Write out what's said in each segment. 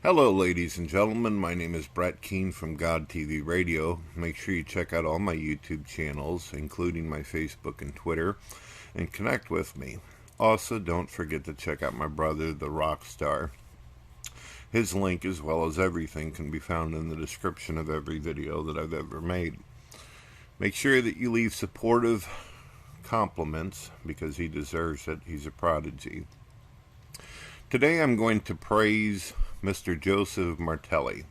Hello, ladies and gentlemen. My name is Brett Keene from God TV Radio. Make sure you check out all my YouTube channels, including my Facebook and Twitter, and connect with me. Also, don't forget to check out my brother, the Rockstar. His link, as well as everything, can be found in the description of every video that I've ever made. Make sure that you leave supportive compliments, because he deserves it. He's a prodigy. Today I'm going to praise Mr. Joseph Martelli.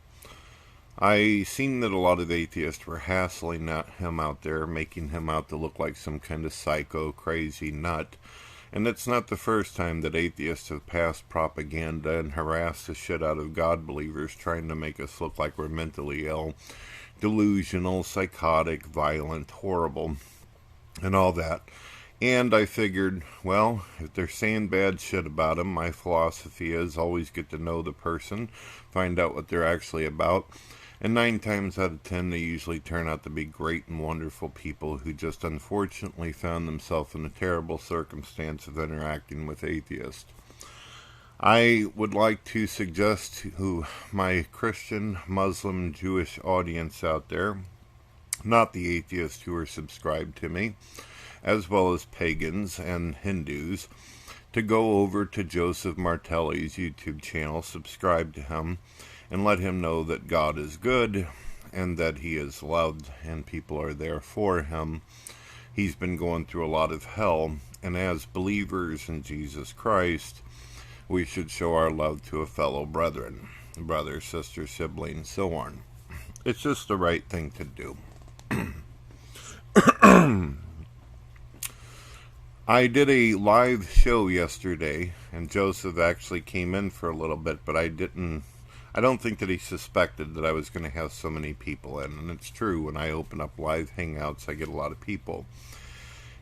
I seen that a lot of atheists were hassling him out there, making him out to look like some kind of psycho, crazy nut. And it's not the first time that atheists have passed propaganda and harassed the shit out of God believers, trying to make us look like we're mentally ill, delusional, psychotic, violent, horrible, and all that. And I figured, well, if they're saying bad shit about him, my philosophy is always get to know the person, find out what they're actually about. And 9 times out of 10, they usually turn out to be great and wonderful people who just unfortunately found themselves in a terrible circumstance of interacting with atheists. I would like to suggest to my Christian, Muslim, Jewish audience out there, not the atheists who are subscribed to me, as well as pagans and Hindus, to go over to Joseph Martelli's YouTube channel, subscribe to him, and let him know that God is good and that he is loved and people are there for him. He's been going through a lot of hell, and as believers in Jesus Christ, we should show our love to a fellow brethren, brother, sister, sibling, so on. It's just the right thing to do. I did a live show yesterday, and Joseph actually came in for a little bit, but I don't think that he suspected that I was going to have so many people in, and it's true, when I open up live hangouts, I get a lot of people.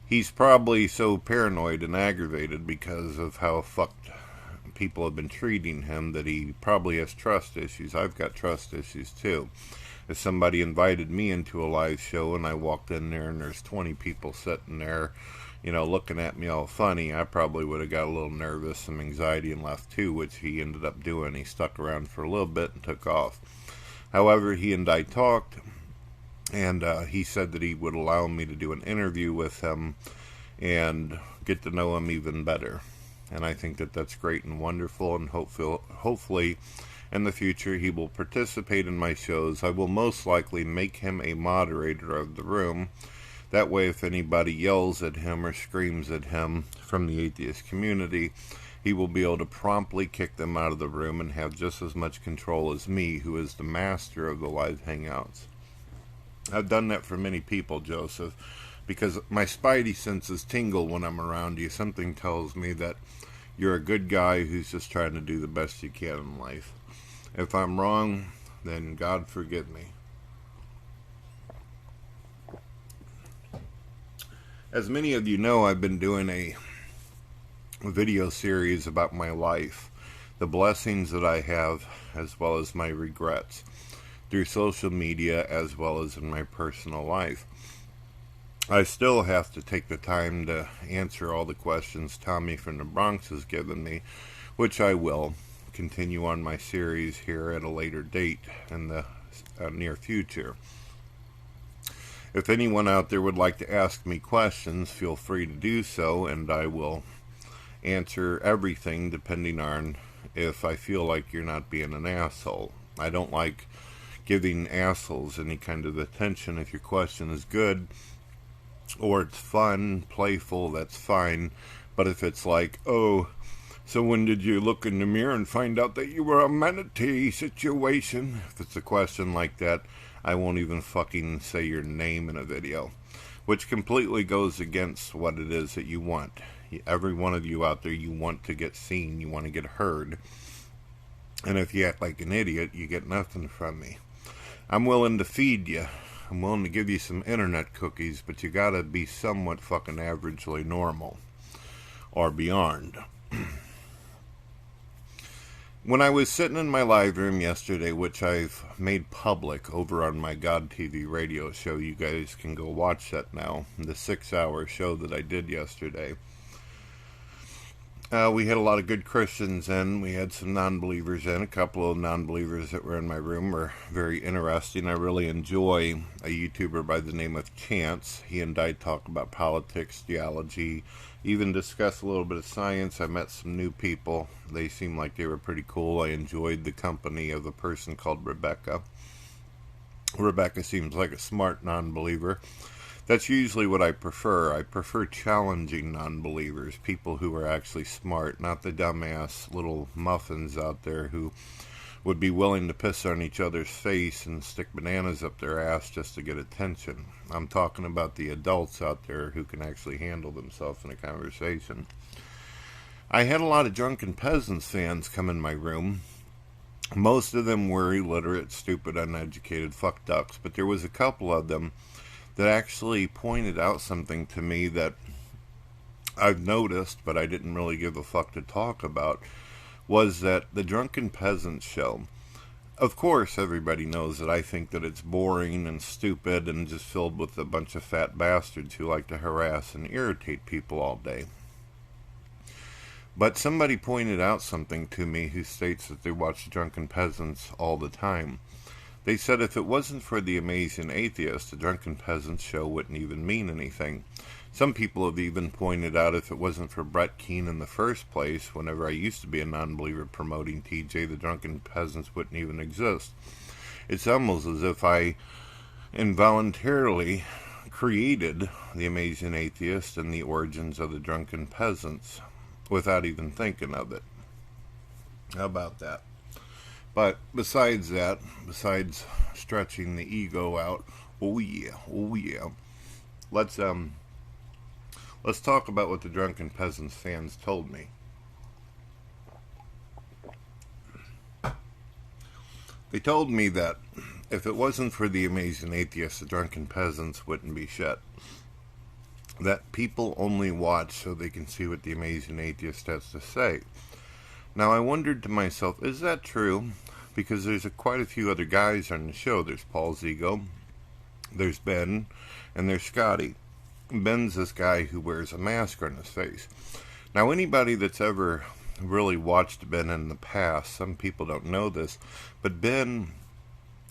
He's probably so paranoid and aggravated because of how fucked people have been treating him that he probably has trust issues. I've got trust issues too. If somebody invited me into a live show and I walked in there and there's 20 people sitting there, looking at me all funny, I probably would have got a little nervous, some anxiety, and left too, which he ended up doing. He stuck around for a little bit and took off. However, he and I talked, and he said that he would allow me to do an interview with him and get to know him even better. And I think that that's great and wonderful, and hopefully in the future he will participate in my shows. I will most likely make him a moderator of the room. That way, if anybody yells at him or screams at him from the atheist community, he will be able to promptly kick them out of the room and have just as much control as me, who is the master of the live hangouts. I've done that for many people, Joseph, because my spidey senses tingle when I'm around you. Something tells me that you're a good guy who's just trying to do the best you can in life. If I'm wrong, then God forgive me. As many of you know, I've been doing a video series about my life, the blessings that I have, as well as my regrets, through social media as well as in my personal life. I still have to take the time to answer all the questions Tommy from the Bronx has given me, which I will continue on my series here at a later date in the near future. If anyone out there would like to ask me questions, feel free to do so, and I will answer everything depending on if I feel like you're not being an asshole. I don't like giving assholes any kind of attention. If your question is good or it's fun, playful, that's fine. But if it's like, oh, so when did you look in the mirror and find out that you were a manatee situation? If it's a question like that, I won't even fucking say your name in a video, which completely goes against what it is that you want. Every one of you out there, you want to get seen, you want to get heard. And if you act like an idiot, you get nothing from me. I'm willing to feed you. I'm willing to give you some internet cookies, but you gotta be somewhat fucking averagely normal. Or beyond. When I was sitting in my live room yesterday, which I've made public over on my God TV radio show, you guys can go watch that now, the 6-hour show that I did yesterday. We had a lot of good Christians in. We had some non-believers in. A couple of non-believers that were in my room were very interesting. I really enjoy a YouTuber by the name of Chance. He and I talk about politics, theology, even discuss a little bit of science. I met some new people. They seemed like they were pretty cool. I enjoyed the company of a person called Rebecca. Rebecca seems like a smart non-believer. That's usually what I prefer. I prefer challenging non-believers, people who are actually smart, not the dumbass little muffins out there who would be willing to piss on each other's face and stick bananas up their ass just to get attention. I'm talking about the adults out there who can actually handle themselves in a conversation. I had a lot of drunken peasants fans come in my room. Most of them were illiterate, stupid, uneducated fuck ducks, but there was a couple of them that actually pointed out something to me that I've noticed, but I didn't really give a fuck to talk about, was that the Drunken Peasants show, of course everybody knows that I think that it's boring and stupid and just filled with a bunch of fat bastards who like to harass and irritate people all day. But somebody pointed out something to me who states that they watch Drunken Peasants all the time. They said if it wasn't for The Amazing Atheist, the Drunken Peasants show wouldn't even mean anything. Some people have even pointed out if it wasn't for Brett Keane in the first place, whenever I used to be a non-believer promoting TJ, the Drunken Peasants wouldn't even exist. It's almost as if I involuntarily created The Amazing Atheist and the origins of the Drunken Peasants without even thinking of it. How about that? But besides that, besides stretching the ego out, oh yeah, let's talk about what the Drunken Peasants fans told me. They told me that if it wasn't for The Amazing Atheist, the Drunken Peasants wouldn't be shit. That people only watch so they can see what The Amazing Atheist has to say. Now, I wondered to myself, is that true? Because there's quite a few other guys on the show. There's PaulsEgo, there's Ben, and there's Scotty. Ben's this guy who wears a mask on his face. Now, anybody that's ever really watched Ben in the past, some people don't know this, but Ben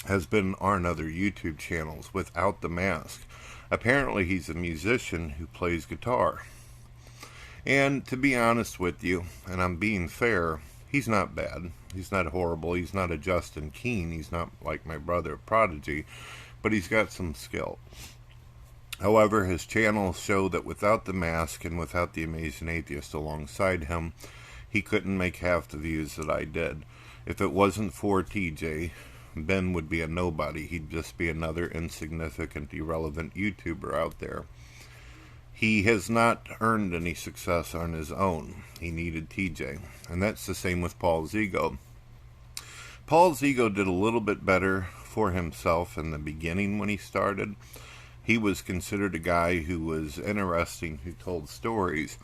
has been on other YouTube channels without the mask. Apparently, he's a musician who plays guitar. And to be honest with you, and I'm being fair, he's not bad. He's not horrible. He's not a Justin Keane. He's not like my brother Prodigy, but he's got some skill. However, his channels show that without the mask and without The Amazing Atheist alongside him, he couldn't make half the views that I did. If it wasn't for TJ, Ben would be a nobody. He'd just be another insignificant, irrelevant YouTuber out there. He has not earned any success on his own. He needed TJ. And that's the same with PaulsEgo. PaulsEgo did a little bit better for himself in the beginning when he started. He was considered a guy who was interesting, who told stories.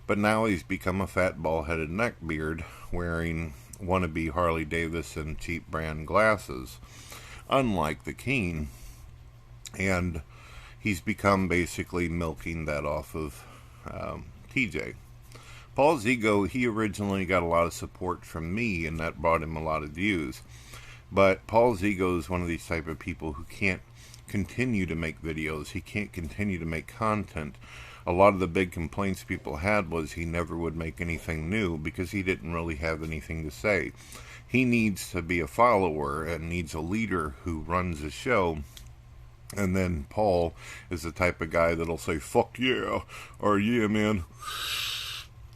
But now he's become a fat, bald-headed neckbeard wearing wannabe Harley Davidson cheap brand glasses, unlike the King. And he's become basically milking that off of TJ. PaulsEgo, he originally got a lot of support from me, and that brought him a lot of views. But PaulsEgo is one of these type of people who can't continue to make videos. He can't continue to make content. A lot of the big complaints people had was he never would make anything new because he didn't really have anything to say. He needs to be a follower and needs a leader who runs a show. And then Paul is the type of guy that'll say, fuck yeah, or yeah, man,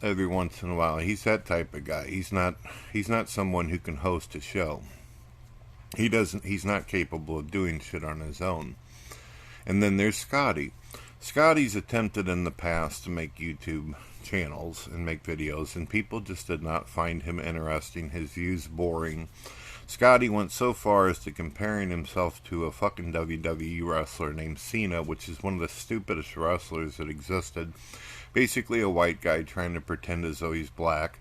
every once in a while. He's that type of guy. He's not someone who can host a show. He's not capable of doing shit on his own. And then there's Scotty. Scotty's attempted in the past to make YouTube channels and make videos, and people just did not find him interesting. His views boring. Scotty went so far as to comparing himself to a fucking WWE wrestler named Cena, which is one of the stupidest wrestlers that existed. Basically a white guy trying to pretend as though he's black.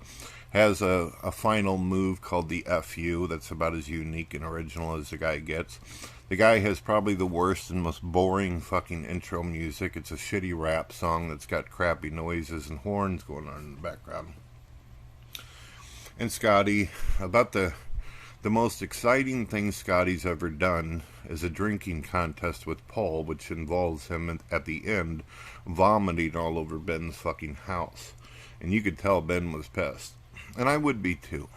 Has a final move called the FU that's about as unique and original as the guy gets. The guy has probably the worst and most boring fucking intro music. It's a shitty rap song that's got crappy noises and horns going on in the background. And Scotty, about the most exciting thing Scotty's ever done is a drinking contest with Paul, which involves him at the end vomiting all over Ben's fucking house. And you could tell Ben was pissed. And I would be too.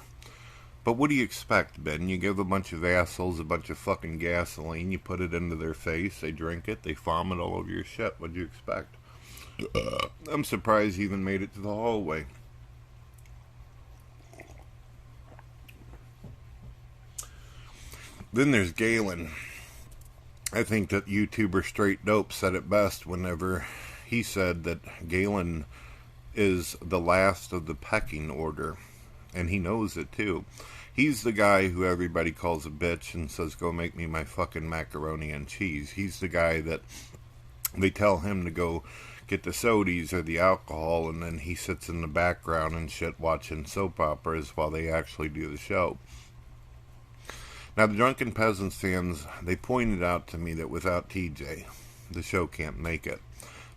But what do you expect, Ben? You give a bunch of assholes a bunch of fucking gasoline, you put it into their face, they drink it, they vomit all over your shit. What do you expect? I'm surprised he even made it to the hallway. Then there's Galen. I think that YouTuber Straight Dope said it best whenever he said that Galen is the last of the pecking order. And he knows it too. He's the guy who everybody calls a bitch and says, go make me my fucking macaroni and cheese. He's the guy that they tell him to go get the sodies or the alcohol, and then he sits in the background and shit watching soap operas while they actually do the show. Now, the Drunken Peasants fans, they pointed out to me that without TJ, the show can't make it.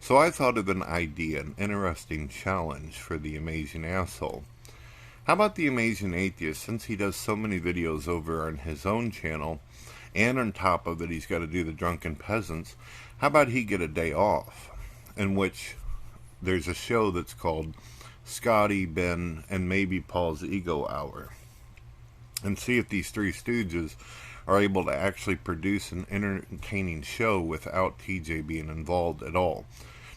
So I thought of an idea, an interesting challenge for the Amazing Asshole. How about the Amazing Atheist, since he does so many videos over on his own channel, and on top of it he's got to do the Drunken Peasants, how about he get a day off, in which there's a show that's called Scotty, Ben, and maybe PaulsEgo Hour, and see if these three stooges are able to actually produce an entertaining show without TJ being involved at all.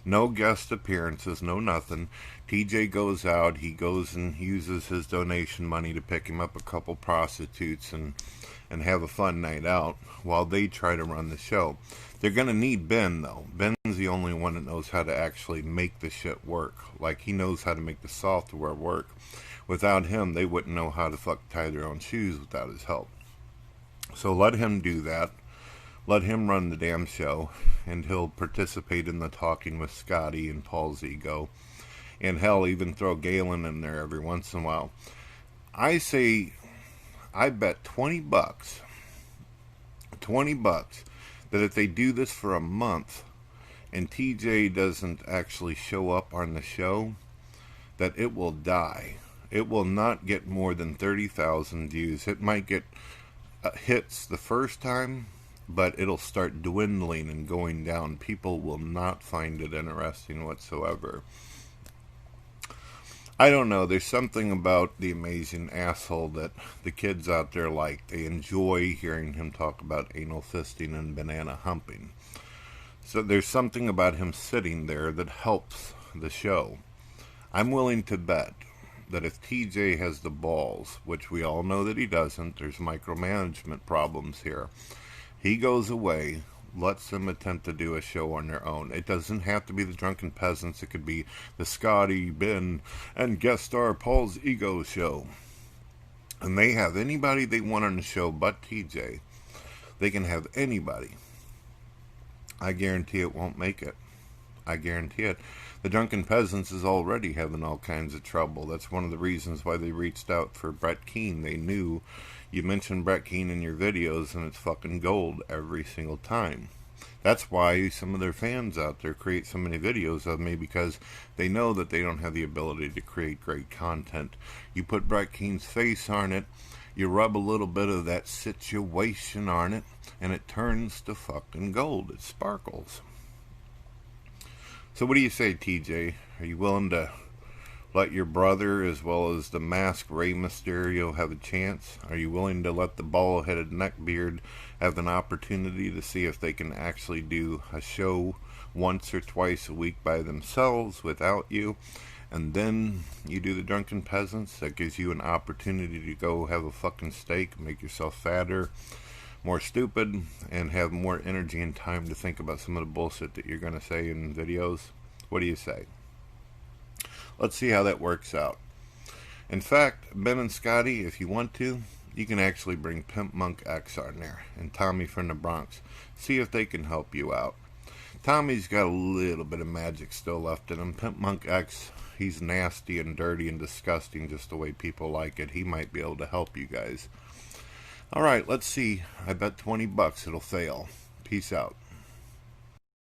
No guest appearances, no nothing. TJ goes out, he goes and uses his donation money to pick him up a couple prostitutes and have a fun night out while they try to run the show. They're going to need Ben, though. Ben's the only one that knows how to actually make the shit work. Like, he knows how to make the software work. Without him, they wouldn't know how to fuck tie their own shoes without his help. So let him do that. Let him run the damn show, and he'll participate in the talking with Scotty and PaulsEgo. And hell, even throw Galen in there every once in a while. I say, I bet $20, that if they do this for a month, and TJ doesn't actually show up on the show, that it will die. It will not get more than 30,000 views. It might get hits the first time, but it'll start dwindling and going down. People will not find it interesting whatsoever. I don't know. There's something about the Amazing Asshole that the kids out there like. They enjoy hearing him talk about anal fisting and banana humping. So there's something about him sitting there that helps the show. I'm willing to bet that if TJ has the balls, which we all know that he doesn't, there's micromanagement problems here. He goes away, lets them attempt to do a show on their own. It doesn't have to be the Drunken Peasants. It could be the Scotty, Ben, and guest star PaulsEgo show. And they have anybody they want on the show but TJ. They can have anybody. I guarantee it won't make it. I guarantee it. The Drunken Peasants is already having all kinds of trouble. That's one of the reasons why they reached out for Brett Keane. They knew you mention Brett Keane in your videos and it's fucking gold every single time. That's why some of their fans out there create so many videos of me, because they know that they don't have the ability to create great content. You put Brett Keane's face on it, you rub a little bit of that situation on it, and it turns to fucking gold. It sparkles. So what do you say, TJ? Are you willing to let your brother, as well as the masked Rey Mysterio, have a chance? Are you willing to let the bald-headed neckbeard have an opportunity to see if they can actually do a show once or twice a week by themselves without you? And then you do the Drunken Peasants. That gives you an opportunity to go have a fucking steak, make yourself fatter, more stupid, and have more energy and time to think about some of the bullshit that you're going to say in videos. What do you say? Let's see how that works out. In fact, Ben and Scotty, if you want to, you can actually bring Pimp Monk X on there and Tommy from the Bronx. See if they can help you out. Tommy's got a little bit of magic still left in him. Pimp Monk X, he's nasty and dirty and disgusting just the way people like it. He might be able to help you guys. Alright, let's see. I bet $20 it'll fail. Peace out.